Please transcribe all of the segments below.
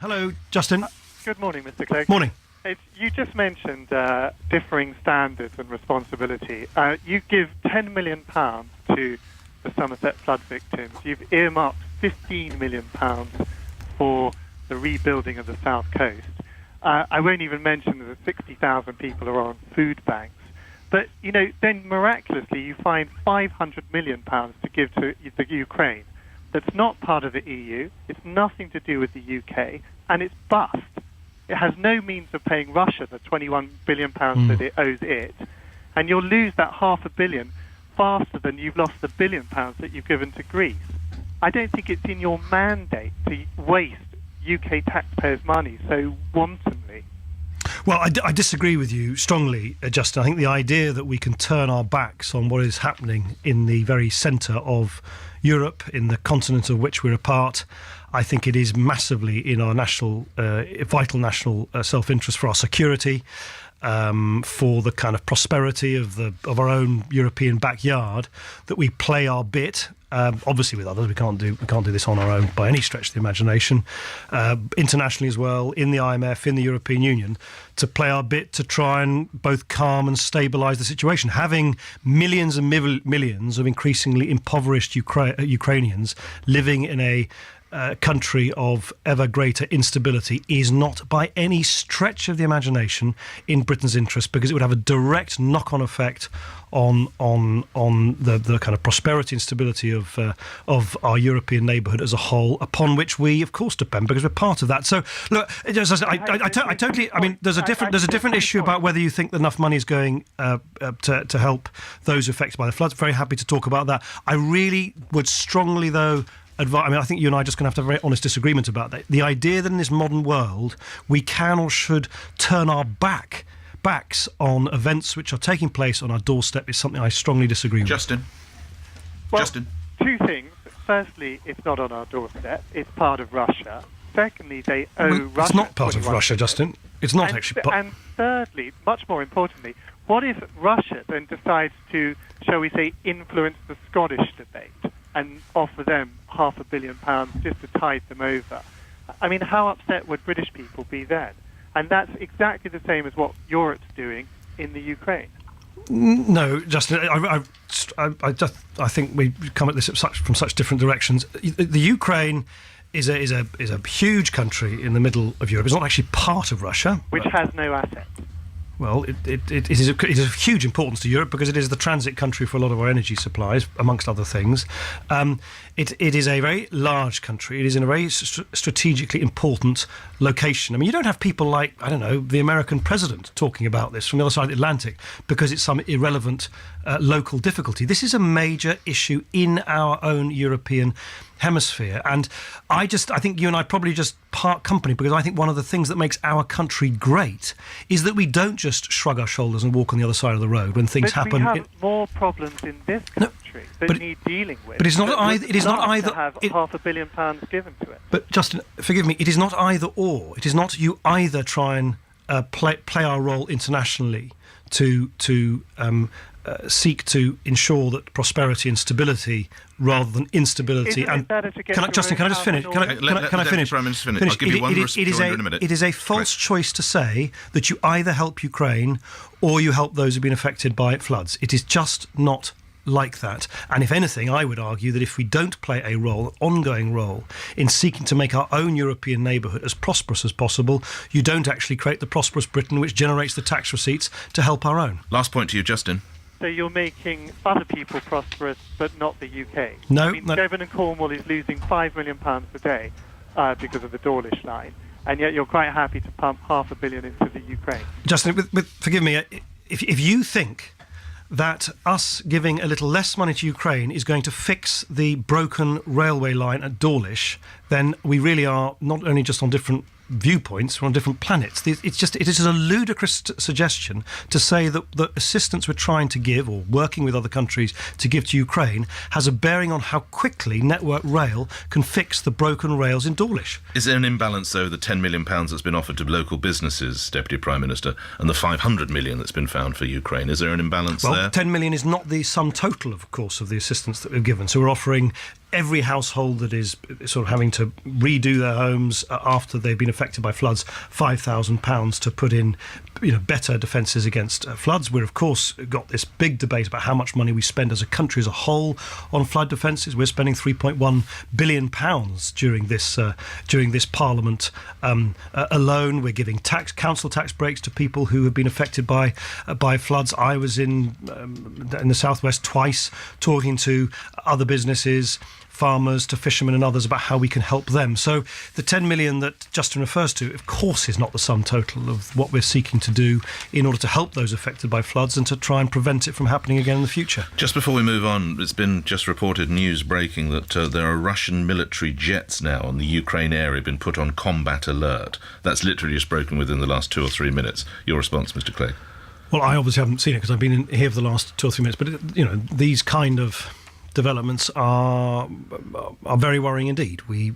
Hello, Justin. Good morning, Mr. Clegg. Morning. You just mentioned differing standards and responsibility. You give £10 million to the Somerset flood victims. You've earmarked £15 million for the rebuilding of the south coast. I won't even mention that 60,000 people are on food banks. But, then miraculously you find £500 million to give to the Ukraine. That's not part of the EU, it's nothing to do with the UK, and it's bust. It has no means of paying Russia the £21 billion that it owes it, and you'll lose that £500 million faster than you've lost the £1 billion that you've given to Greece. I don't think it's in your mandate to waste UK taxpayers' money so wantonly. Well, I disagree with you strongly, Justin. I think the idea that we can turn our backs on what is happening in the very centre of Europe, in the continent of which we're a part, I think it is massively in our vital national self-interest for our security, for the kind of prosperity of our own European backyard, that we play our bit. Obviously, with others, we can't do this on our own by any stretch of the imagination. Internationally as well, in the IMF, in the European Union, to play our bit to try and both calm and stabilise the situation. Having millions and millions of increasingly impoverished Ukrainians living in a country of ever greater instability is not by any stretch of the imagination in Britain's interest, because it would have a direct knock-on effect on the kind of prosperity and stability of our European neighbourhood as a whole, upon which we of course depend, because we're part of that. So look, I totally. I mean, there's a different issue about whether you think that enough money is going to help those affected by the floods. Very happy to talk about that. I really would strongly, though, I think you and I are just going to have a very honest disagreement about that. The idea that in this modern world we can or should turn our backs on events which are taking place on our doorstep is something I strongly disagree with. Justin. Two things. Firstly, it's not on our doorstep. It's part of Russia. Secondly, they owe Russia. It's not part of Russia, Justin. It's not actually part. And thirdly, much more importantly, what if Russia then decides to, shall we say, influence the Scottish debate and offer them £500 million just to tide them over? I mean, how upset would British people be then? And that's exactly the same as what Europe's doing in the Ukraine. No, Justin, I think we come at this from such different directions. The Ukraine is a huge country in the middle of Europe. It's not actually part of Russia, which has no assets. Well, it is of huge importance to Europe because it is the transit country for a lot of our energy supplies, amongst other things. It is a very large country. It is in a very strategically important location. I mean, you don't have people like, I don't know, the American president talking about this from the other side of the Atlantic because it's some irrelevant local difficulty. This is a major issue in our own European hemisphere, and I think you and I probably just part company, because I think one of the things that makes our country great is that we don't just shrug our shoulders and walk on the other side of the road when things happen. We have more problems in this country that need dealing with. But it's not either. It is not either. To have £500 million given to it. But Justin, forgive me. It is not either or. It is not you either try and play our role internationally to seek to ensure that prosperity and stability rather than instability. Justin, can I just finish? Can I finish? Prime Minister finish. I'll give you one rejoinder in a minute. It is a false choice to say that you either help Ukraine or you help those who've been affected by floods. It is just not like that. And if anything, I would argue that if we don't play a role, an ongoing role, in seeking to make our own European neighbourhood as prosperous as possible, you don't actually create the prosperous Britain which generates the tax receipts to help our own. Last point to you, Justin. So you're making other people prosperous, but not the UK? No. I mean, Devon and Cornwall is losing £5 million a day because of the Dawlish line, and yet you're quite happy to pump £500 million into the Ukraine. Justin, forgive me, if you think that us giving a little less money to Ukraine is going to fix the broken railway line at Dawlish, then we really are not only just on different viewpoints, we're on different planets. It is a ludicrous suggestion to say that the assistance we're trying to give, or working with other countries to give to Ukraine, has a bearing on how quickly Network Rail can fix the broken rails in Dawlish. Is there an imbalance, though, the £10 million that's been offered to local businesses, Deputy Prime Minister, and the £500 million that's been found for Ukraine? Is there an imbalance there? Well, £10 million is not the sum total, of course, of the assistance that we've given. So we're offering every household that is sort of having to redo their homes after they've been affected by floods, £5,000 to put in better defences against floods. We've, of course, got this big debate about how much money we spend as a country as a whole on flood defences. We're spending £3.1 billion during this Parliament alone. We're giving council tax breaks to people who have been affected by floods. I was in the southwest twice talking to other businesses, farmers to fishermen and others about how we can help them. So the 10 million that Justin refers to, of course, is not the sum total of what we're seeking to do in order to help those affected by floods and to try and prevent it from happening again in the future. Just before we move on, it's been just reported, news breaking, that there are Russian military jets now on the Ukraine area been put on combat alert. That's literally just broken within the last 2 or 3 minutes. Your response, Mr. Clegg? Well, I obviously haven't seen it because I've been in here for the last 2 or 3 minutes, but these kind of developments are very worrying indeed. We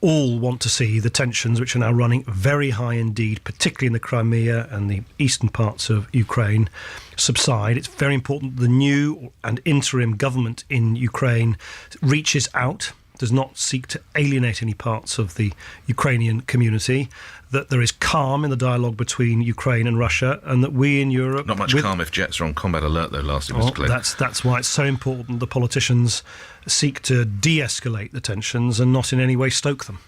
all want to see the tensions, which are now running very high indeed, particularly in the Crimea and the eastern parts of Ukraine, subside. It's very important the new and interim government in Ukraine reaches out, does not seek to alienate any parts of the Ukrainian community, that there is calm in the dialogue between Ukraine and Russia, and that we in Europe... Not much calm if jets are on combat alert, though, lastly, Mr. Clegg. That's why it's so important the politicians seek to de-escalate the tensions and not in any way stoke them.